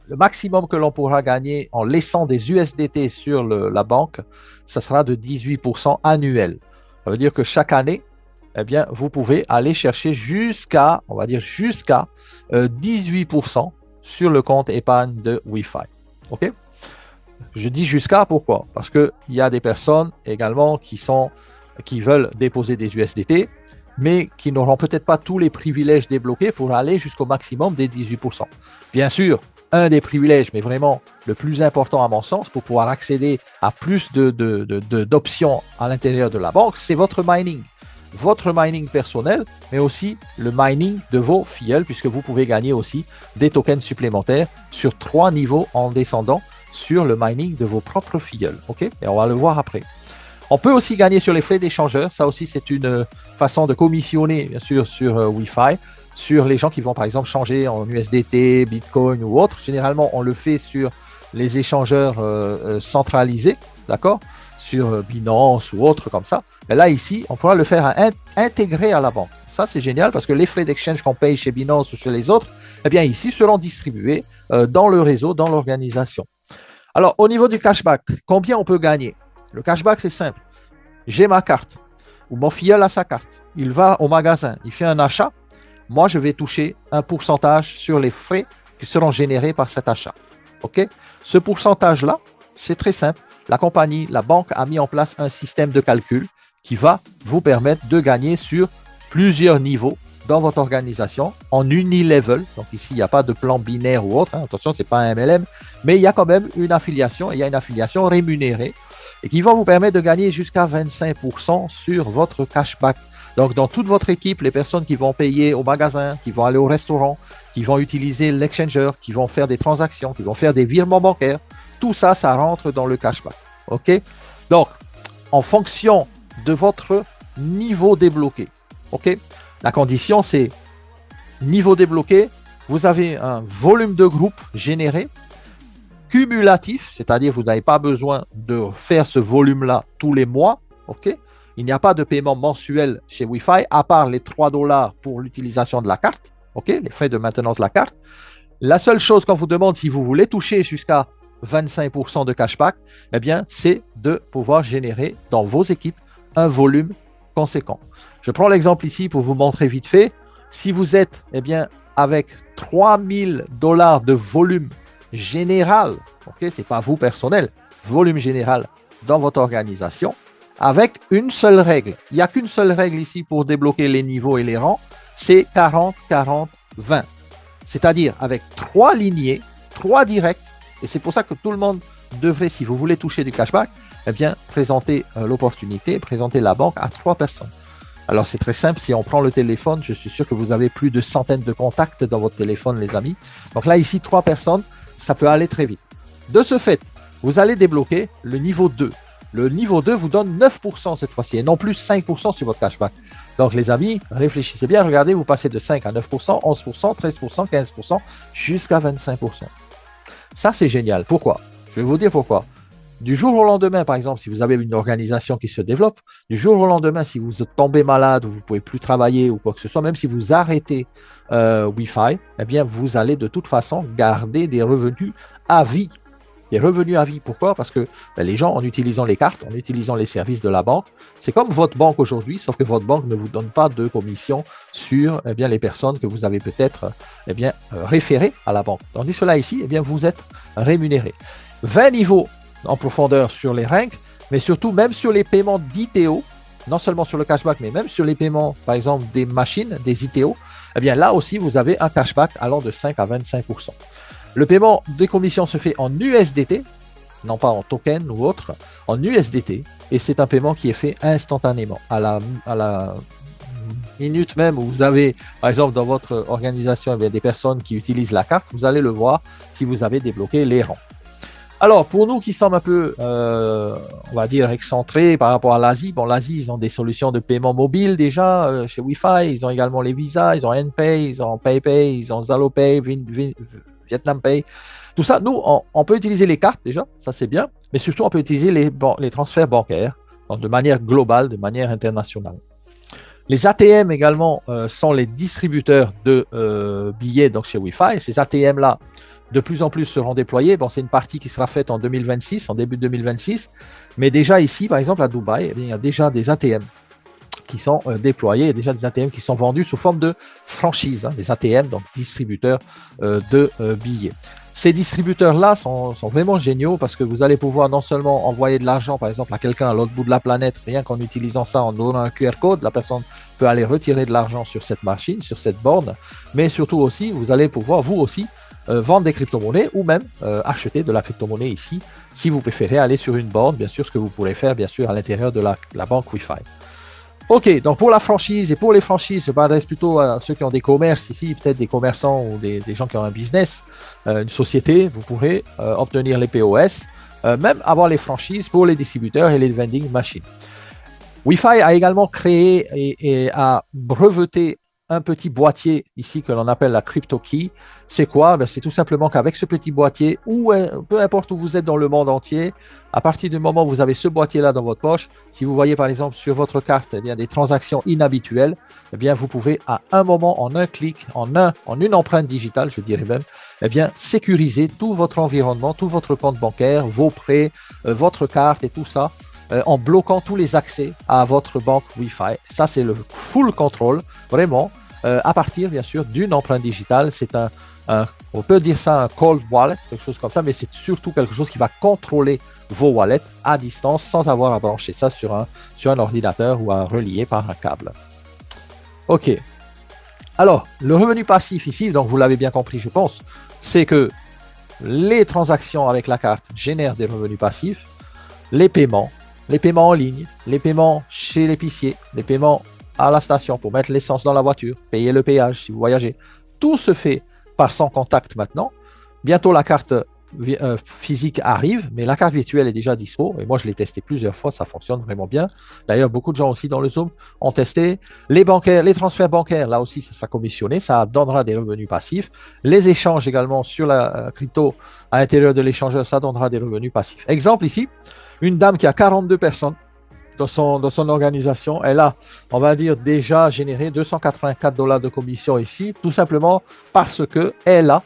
le maximum que l'on pourra gagner en laissant des USDT sur la banque, ça sera de 18% annuel. Ça veut dire que chaque année, eh bien, vous pouvez aller chercher jusqu'à 18% sur le compte épargne de Wi-Fi. Ok? Je dis jusqu'à, pourquoi? Parce qu'il y a des personnes également qui veulent déposer des USDT, mais qui n'auront peut-être pas tous les privilèges débloqués pour aller jusqu'au maximum des 18%. Bien sûr, un des privilèges, mais vraiment le plus important à mon sens, pour pouvoir accéder à plus d'options à l'intérieur de la banque, c'est votre mining. Votre mining personnel, mais aussi le mining de vos filleuls, puisque vous pouvez gagner aussi des tokens supplémentaires sur 3 niveaux en descendant. sur le mining de vos propres filleuls. Okay, et on va le voir après. On peut aussi gagner sur les frais d'échangeur. Ça aussi, c'est une façon de commissionner, bien sûr, sur Wi-Fi, sur les gens qui vont, par exemple, changer en USDT, Bitcoin ou autre. Généralement, on le fait sur les échangeurs centralisés, d'accord, sur Binance ou autre comme ça. Mais là, ici, on pourra le faire intégrer à la banque. Ça, c'est génial parce que les frais d'exchange qu'on paye chez Binance ou chez les autres, eh bien, ici, seront distribués dans le réseau, dans l'organisation. Alors, au niveau du cashback, combien on peut gagner? Le cashback, c'est simple. J'ai ma carte, ou mon filleul a sa carte. Il va au magasin, il fait un achat. Moi, je vais toucher un pourcentage sur les frais qui seront générés par cet achat. Okay? Ce pourcentage-là, c'est très simple. La compagnie, la banque a mis en place un système de calcul qui va vous permettre de gagner sur plusieurs niveaux dans votre organisation en unilevel. Donc ici, il n'y a pas de plan binaire ou autre. Hein. Attention, ce n'est pas un MLM, mais il y a quand même une affiliation. Et il y a une affiliation rémunérée et qui va vous permettre de gagner jusqu'à 25% sur votre cashback. Donc, dans toute votre équipe, les personnes qui vont payer au magasin, qui vont aller au restaurant, qui vont utiliser l'exchanger, qui vont faire des transactions, qui vont faire des virements bancaires, tout ça, ça rentre dans le cashback. OK? Donc, en fonction de votre niveau débloqué, OK? La condition, c'est niveau débloqué, vous avez un volume de groupe généré, cumulatif, c'est-à-dire vous n'avez pas besoin de faire ce volume-là tous les mois, ok? Il n'y a pas de paiement mensuel chez Wi-Fi, à part les 3 $ pour l'utilisation de la carte, ok? Les frais de maintenance de la carte. La seule chose qu'on vous demande, si vous voulez toucher jusqu'à 25% de cashback, eh bien, c'est de pouvoir générer dans vos équipes un volume conséquent. Je prends l'exemple ici pour vous montrer vite fait. Si vous êtes, eh bien, avec 3000 $ de volume général, ok, c'est pas vous personnel, volume général dans votre organisation, avec une seule règle. Il n'y a qu'une seule règle ici pour débloquer les niveaux et les rangs, c'est 40-40-20. C'est-à-dire avec 3 lignées, 3 directs, et c'est pour ça que tout le monde devrait, si vous voulez toucher du cashback, eh bien, présenter l'opportunité, présenter la banque à 3 personnes. Alors, c'est très simple. Si on prend le téléphone, je suis sûr que vous avez plus de centaines de contacts dans votre téléphone, les amis. Donc là, ici, 3 personnes, ça peut aller très vite. De ce fait, vous allez débloquer le niveau 2. Le niveau 2 vous donne 9% cette fois-ci et non plus 5% sur votre cashback. Donc, les amis, réfléchissez bien. Regardez, vous passez de 5 à 9%, 11%, 13%, 15% jusqu'à 25%. Ça, c'est génial. Pourquoi? Je vais vous dire pourquoi. Du jour au lendemain, par exemple, si vous avez une organisation qui se développe, du jour au lendemain, si vous tombez malade ou vous ne pouvez plus travailler ou quoi que ce soit, même si vous arrêtez Wi-Fi, eh bien, vous allez de toute façon garder des revenus à vie. Des revenus à vie. Pourquoi? Parce que les gens, en utilisant les cartes, en utilisant les services de la banque, c'est comme votre banque aujourd'hui, sauf que votre banque ne vous donne pas de commission sur eh bien, les personnes que vous avez peut-être eh bien, référées à la banque. Tandis que là, ici, eh bien, vous êtes rémunéré. 20 niveaux en profondeur sur les ranks, mais surtout même sur les paiements d'ITO, non seulement sur le cashback, mais même sur les paiements, par exemple, des machines, des ITO, eh bien là aussi, vous avez un cashback allant de 5 à 25%. Le paiement des commissions se fait en USDT, non pas en token ou autre, en USDT, et c'est un paiement qui est fait instantanément, à la minute même où vous avez, par exemple, dans votre organisation, il y a des personnes qui utilisent la carte, vous allez le voir si vous avez débloqué les rangs. Alors, pour nous qui sommes un peu, on va dire, excentrés par rapport à l'Asie, bon, l'Asie, ils ont des solutions de paiement mobile déjà chez Wi-Fi, ils ont également les Visa, ils ont NPay, ils ont PayPay, ils ont ZaloPay, Vietnam Pay. Tout ça, nous, on peut utiliser les cartes déjà, ça c'est bien, mais surtout on peut utiliser les transferts bancaires donc de manière globale, de manière internationale. Les ATM également sont les distributeurs de billets donc chez Wi-Fi, et ces ATM-là, de plus en plus seront déployés. Bon, c'est une partie qui sera faite en 2026, en début 2026. Mais déjà ici, par exemple, à Dubaï, il y a déjà des ATM qui sont déployés, et déjà des ATM qui sont vendus sous forme de franchise, hein, des ATM, donc distributeurs de billets. Ces distributeurs-là sont vraiment géniaux parce que vous allez pouvoir non seulement envoyer de l'argent, par exemple, à quelqu'un à l'autre bout de la planète, rien qu'en utilisant ça, en donnant un QR code, la personne peut aller retirer de l'argent sur cette machine, sur cette borne, mais surtout aussi, vous allez pouvoir, vous aussi, vendre des crypto-monnaies ou même acheter de la crypto-monnaie ici, si vous préférez aller sur une borne, bien sûr, ce que vous pourrez faire, bien sûr, à l'intérieur de la banque Wi-Fi. Ok, donc pour la franchise et pour les franchises, je m'adresse plutôt à ceux qui ont des commerces ici, peut-être des commerçants ou des gens qui ont un business, une société, vous pourrez obtenir les POS, même avoir les franchises pour les distributeurs et les vending machines. Wi-Fi a également créé et a breveté un petit boîtier ici que l'on appelle la CryptoKey. C'est quoi? Ben, c'est tout simplement qu'avec ce petit boîtier, ou peu importe où vous êtes dans le monde entier, à partir du moment où vous avez ce boîtier-là dans votre poche, si vous voyez par exemple sur votre carte eh bien, des transactions inhabituelles, eh bien, vous pouvez à un moment, en un clic, en une empreinte digitale, je dirais même, eh bien, sécuriser tout votre environnement, tout votre compte bancaire, vos prêts, votre carte et tout ça, en bloquant tous les accès à votre banque Wi-Fi. Ça, c'est le full control, vraiment, à partir, bien sûr, d'une empreinte digitale. C'est on peut dire ça un cold wallet, quelque chose comme ça, mais c'est surtout quelque chose qui va contrôler vos wallets à distance sans avoir à brancher ça sur un ordinateur ou à relier par un câble. OK. Alors, le revenu passif ici, donc vous l'avez bien compris, je pense, c'est que les transactions avec la carte génèrent des revenus passifs, les paiements en ligne, les paiements chez l'épicier, les paiements à la station pour mettre l'essence dans la voiture, payer le péage si vous voyagez. Tout se fait par sans contact maintenant. Bientôt la carte physique arrive, mais la carte virtuelle est déjà dispo. Et moi, je l'ai testé plusieurs fois, ça fonctionne vraiment bien. D'ailleurs, beaucoup de gens aussi dans le Zoom ont testé. Les transferts bancaires, là aussi, ça sera commissionné, ça donnera des revenus passifs. Les échanges également sur la crypto à l'intérieur de l'échangeur, ça donnera des revenus passifs. Exemple ici, une dame qui a 42 personnes dans son organisation, elle a, on va dire, déjà généré $284 de commission ici, tout simplement parce qu'elle a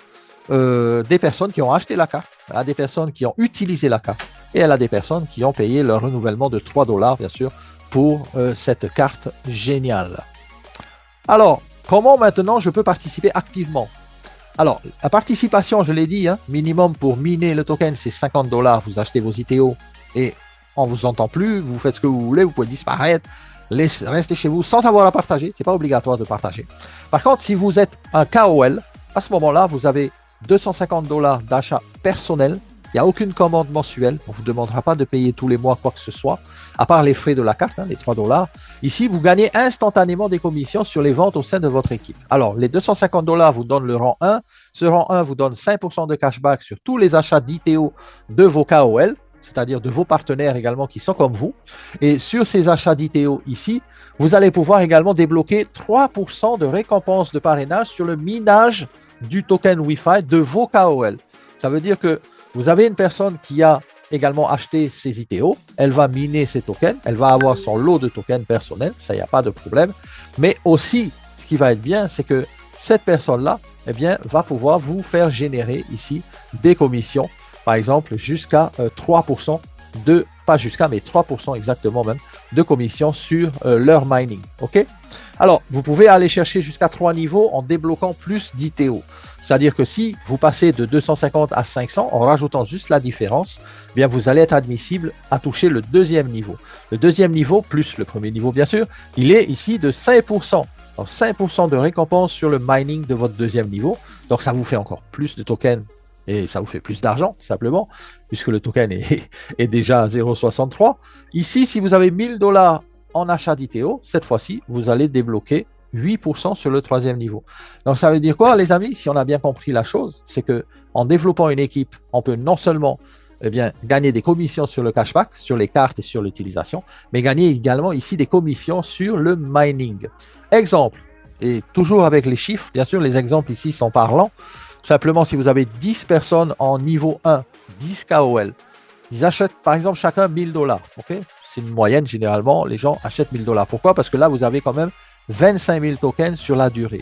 des personnes qui ont acheté la carte, elle a des personnes qui ont utilisé la carte, et elle a des personnes qui ont payé leur renouvellement de $3, bien sûr, pour cette carte géniale. Alors, comment maintenant je peux participer activement? Alors, la participation, je l'ai dit, minimum pour miner le token, c'est $50, vous achetez vos ITO, et on ne vous entend plus, vous faites ce que vous voulez, vous pouvez disparaître, restez chez vous sans avoir à partager, ce n'est pas obligatoire de partager. Par contre, si vous êtes un KOL, à ce moment-là, vous avez $250 d'achat personnel, il n'y a aucune commande mensuelle, on ne vous demandera pas de payer tous les mois quoi que ce soit, à part les frais de la carte, les $3. Ici, vous gagnez instantanément des commissions sur les ventes au sein de votre équipe. Alors, les $250 vous donnent le rang 1, ce rang 1 vous donne 5% de cashback sur tous les achats d'ITO de vos KOL, c'est-à-dire de vos partenaires également qui sont comme vous. Et sur ces achats d'ITO ici, vous allez pouvoir également débloquer 3% de récompense de parrainage sur le minage du token Wi-Fi de vos KOL. Ça veut dire que vous avez une personne qui a également acheté ces ITO, elle va miner ces tokens, elle va avoir son lot de tokens personnels, ça, il n'y a pas de problème. Mais aussi, ce qui va être bien, c'est que cette personne-là, eh bien, va pouvoir vous faire générer ici des commissions, par exemple, jusqu'à 3% pas jusqu'à, mais 3% exactement même, de commission sur leur mining. OK? Alors, vous pouvez aller chercher jusqu'à 3 niveaux en débloquant plus d'ITO. C'est-à-dire que si vous passez de 250 à 500, en rajoutant juste la différence, eh bien vous allez être admissible à toucher le deuxième niveau. Le deuxième niveau, plus le premier niveau bien sûr, il est ici de 5%. Donc 5% de récompense sur le mining de votre deuxième niveau. Donc ça vous fait encore plus de tokens et ça vous fait plus d'argent, tout simplement, puisque le token est déjà à 0,63. Ici, si vous avez $1000 en achat d'ITO, cette fois-ci, vous allez débloquer 8% sur le troisième niveau. Donc, ça veut dire quoi, les amis? Si on a bien compris la chose, c'est que en développant une équipe, on peut non seulement gagner des commissions sur le cashback, sur les cartes et sur l'utilisation, mais gagner également ici des commissions sur le mining. Exemple, et toujours avec les chiffres, bien sûr, les exemples ici sont parlants. Simplement, si vous avez 10 personnes en niveau 1, 10 KOL, ils achètent par exemple chacun $1000. Okay, c'est une moyenne généralement, les gens achètent $1000. Pourquoi? Parce que là, vous avez quand même 25 000 tokens sur la durée.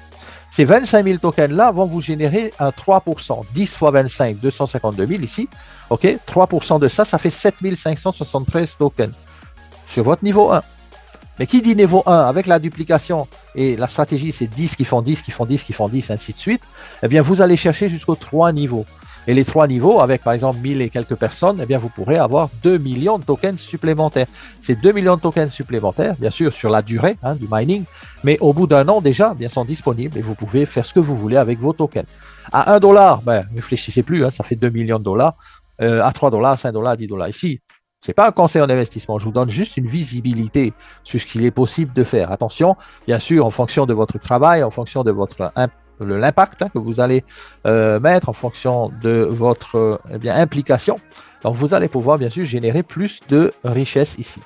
Ces 25 000 tokens-là vont vous générer un 3%. 10 fois 25, 252 000 ici. OK, 3% de ça, ça fait 7 573 tokens sur votre niveau 1. Mais qui dit niveau 1, avec la duplication et la stratégie, c'est 10 qui font 10, qui font 10, qui font 10, ainsi de suite, eh bien, vous allez chercher jusqu'aux 3 niveaux. Et les 3 niveaux, avec par exemple 1000 et quelques personnes, eh bien, vous pourrez avoir 2 millions de tokens supplémentaires. Ces 2 millions de tokens supplémentaires, bien sûr, sur la durée du mining, mais au bout d'un an déjà, bien, sont disponibles et vous pouvez faire ce que vous voulez avec vos tokens. À $1, ben, réfléchissez plus, ça fait 2 millions de dollars. À $3, $5, $10. Ici, Ce n'est pas un conseil en investissement, je vous donne juste une visibilité sur ce qu'il est possible de faire. Attention, bien sûr, en fonction de votre travail, en fonction de l'impact que vous allez mettre, en fonction de votre implication, donc vous allez pouvoir bien sûr générer plus de richesse ici.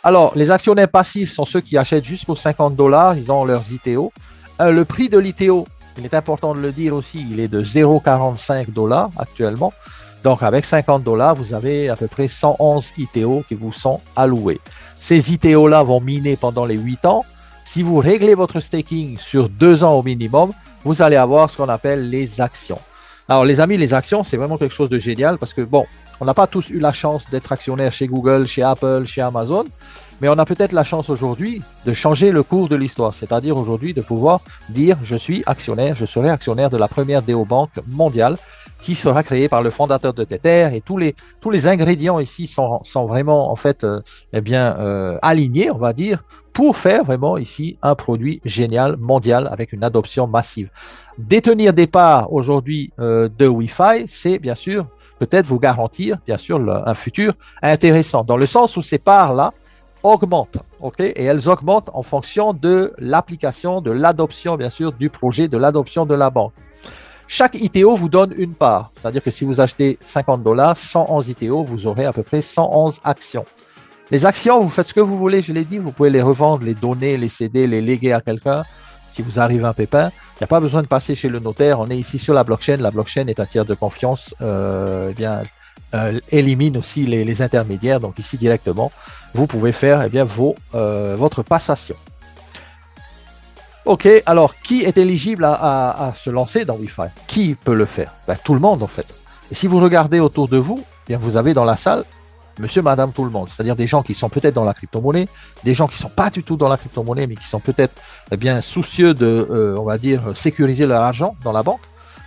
Alors, les actionnaires passifs sont ceux qui achètent juste pour 50 $, ils ont leurs ITO. Le prix de l'ITO, il est important de le dire aussi, il est de 0,45 $ actuellement. Donc, avec 50 $, vous avez à peu près 111 ITO qui vous sont alloués. Ces ITO-là vont miner pendant les 8 ans. Si vous réglez votre staking sur 2 ans au minimum, vous allez avoir ce qu'on appelle les actions. Alors, les amis, les actions, c'est vraiment quelque chose de génial parce que, bon, on n'a pas tous eu la chance d'être actionnaire chez Google, chez Apple, chez Amazon, mais on a peut-être la chance aujourd'hui de changer le cours de l'histoire, c'est-à-dire aujourd'hui de pouvoir dire je suis actionnaire, je serai actionnaire de la première néobanque mondiale qui sera créée par le fondateur de Tether et tous les ingrédients ici sont vraiment en fait alignés, on va dire, pour faire vraiment ici un produit génial mondial avec une adoption massive. Détenir des parts aujourd'hui de Wi-Fi, c'est bien sûr peut-être vous garantir bien sûr un futur intéressant dans le sens où ces parts-là augmentent, ok, et elles augmentent en fonction de l'application, de l'adoption bien sûr du projet, de l'adoption de la banque. Chaque ITO vous donne une part, c'est-à-dire que si vous achetez 50 $, 111 ITO, vous aurez à peu près 111 actions. Les actions, vous faites ce que vous voulez, je l'ai dit, vous pouvez les revendre, les donner, les céder, les léguer à quelqu'un. Si vous arrive un pépin, il n'y a pas besoin de passer chez le notaire, on est ici sur la blockchain est un tiers de confiance, élimine aussi les intermédiaires, donc ici directement, vous pouvez faire votre passation. Ok, alors qui est éligible à se lancer dans Wi-Fi? Qui peut le faire? Tout le monde en fait. Et si vous regardez autour de vous, vous avez dans la salle monsieur, madame, tout le monde, c'est-à-dire des gens qui sont peut-être dans la crypto-monnaie, des gens qui ne sont pas du tout dans la crypto-monnaie, mais qui sont peut-être soucieux de, on va dire, sécuriser leur argent dans la banque.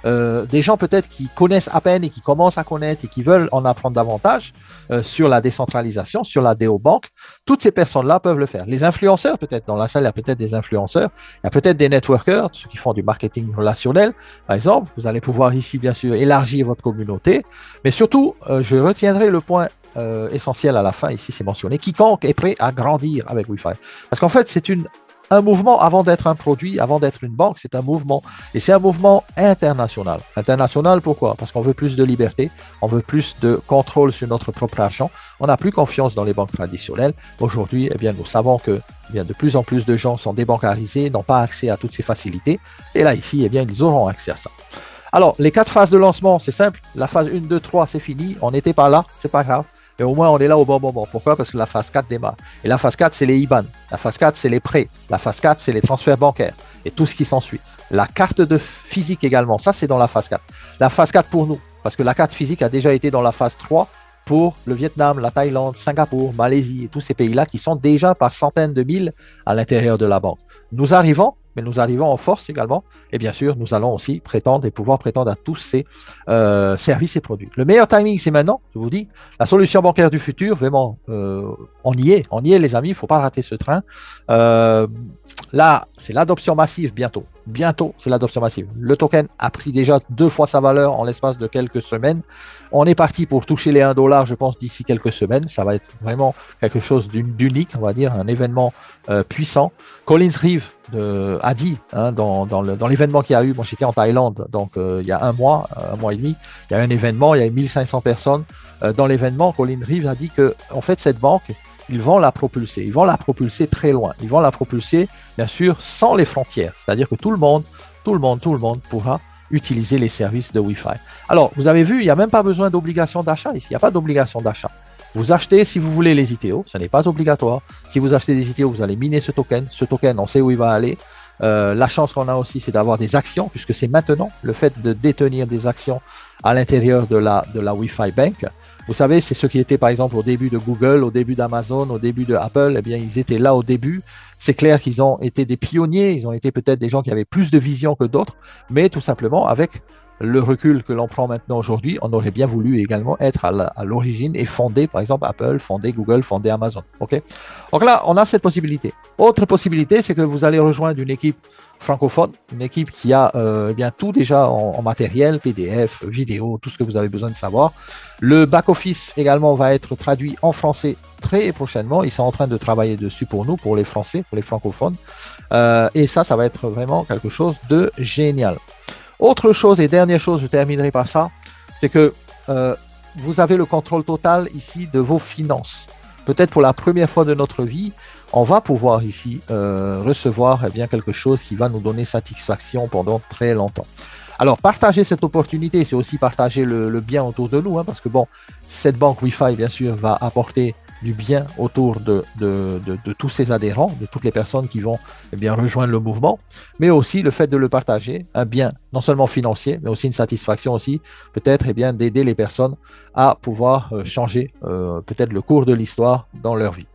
Des gens peut-être qui connaissent à peine et qui commencent à connaître et qui veulent en apprendre davantage sur la décentralisation, sur la néobanque, toutes ces personnes-là peuvent le faire. Les influenceurs, peut-être, dans la salle, il y a peut-être des influenceurs, il y a peut-être des networkers, ceux qui font du marketing relationnel, par exemple. Vous allez pouvoir ici, bien sûr, élargir votre communauté, mais surtout, je retiendrai le point essentiel à la fin, ici c'est mentionné, quiconque est prêt à grandir avec Wi-Fi. Parce qu'en fait, c'est un mouvement avant d'être un produit, avant d'être une banque, c'est un mouvement. Et c'est un mouvement international. International, pourquoi? Parce qu'on veut plus de liberté, on veut plus de contrôle sur notre propre argent, on n'a plus confiance dans les banques traditionnelles. Aujourd'hui, nous savons que de plus en plus de gens sont débancarisés, n'ont pas accès à toutes ces facilités. Et là, ici, ils auront accès à ça. Alors, les 4 phases de lancement, c'est simple. La phase 1, 2, 3, c'est fini. On n'était pas là, c'est pas grave. Mais au moins, on est là au bon moment. Pourquoi? Parce que la phase 4 démarre. Et la phase 4, c'est les IBAN. La phase 4, c'est les prêts. La phase 4, c'est les transferts bancaires et tout ce qui s'ensuit. La carte de physique également. Ça, c'est dans la phase 4. La phase 4 pour nous, parce que la carte physique a déjà été dans la phase 3 pour le Vietnam, la Thaïlande, Singapour, Malaisie et tous ces pays-là qui sont déjà par centaines de mille à l'intérieur de la banque. Nous arrivons, mais nous arrivons en force également. Et bien sûr, nous allons aussi prétendre et pouvoir prétendre à tous ces services et produits. Le meilleur timing, c'est maintenant, je vous dis. La solution bancaire du futur, vraiment, on y est les amis, il ne faut pas rater ce train. Là, c'est l'adoption massive bientôt. Bientôt, c'est l'adoption massive. Le token a pris déjà 2 fois sa valeur en l'espace de quelques semaines. On est parti pour toucher les 1 $, je pense, d'ici quelques semaines. Ça va être vraiment quelque chose d'unique, on va dire, un événement puissant. Collins Reeve a dit dans l'événement qu'il y a eu, moi j'étais en Thaïlande, donc il y a un mois et demi, il y a eu un événement, il y a eu 1500 personnes. Dans l'événement, Collins Reeve a dit que en fait cette banque, ils vont la propulser très loin. Ils vont la propulser, bien sûr, sans les frontières. C'est-à-dire que tout le monde pourra utiliser les services de Wi-Fi. Alors, vous avez vu, il n'y a même pas besoin d'obligation d'achat ici. Il n'y a pas d'obligation d'achat. Vous achetez si vous voulez les ITO, ce n'est pas obligatoire. Si vous achetez des ITO, vous allez miner ce token. Ce token, on sait où il va aller. La chance qu'on a aussi, c'est d'avoir des actions, puisque c'est maintenant le fait de détenir des actions à l'intérieur de la Wi-Fi Bank. Vous savez, c'est ceux qui étaient par exemple au début de Google, au début d'Amazon, au début de Apple, ils étaient là au début. C'est clair qu'ils ont été des pionniers, ils ont été peut-être des gens qui avaient plus de vision que d'autres, mais tout simplement avec le recul que l'on prend maintenant aujourd'hui, on aurait bien voulu également être à l'origine et fonder par exemple Apple, fonder Google, fonder Amazon. Okay, donc là, on a cette possibilité. Autre possibilité, c'est que vous allez rejoindre une équipe francophone, une équipe qui a eh bien, tout déjà en matériel, PDF, vidéo, tout ce que vous avez besoin de savoir. Le back-office également va être traduit en français très prochainement. Ils sont en train de travailler dessus pour nous, pour les Français, pour les francophones. Et ça va être vraiment quelque chose de génial. Autre chose et dernière chose, je terminerai par ça, c'est que vous avez le contrôle total ici de vos finances. Peut-être pour la première fois de notre vie, on va pouvoir ici recevoir eh bien, quelque chose qui va nous donner satisfaction pendant très longtemps. Alors, partager cette opportunité, c'est aussi partager le bien autour de nous, hein, parce que bon, cette banque Wi-Fi, bien sûr, va apporter du bien autour de tous ses adhérents, de toutes les personnes qui vont eh bien, rejoindre le mouvement, mais aussi le fait de le partager, un bien non seulement financier, mais aussi une satisfaction aussi, peut-être eh bien, d'aider les personnes à pouvoir changer peut-être le cours de l'histoire dans leur vie.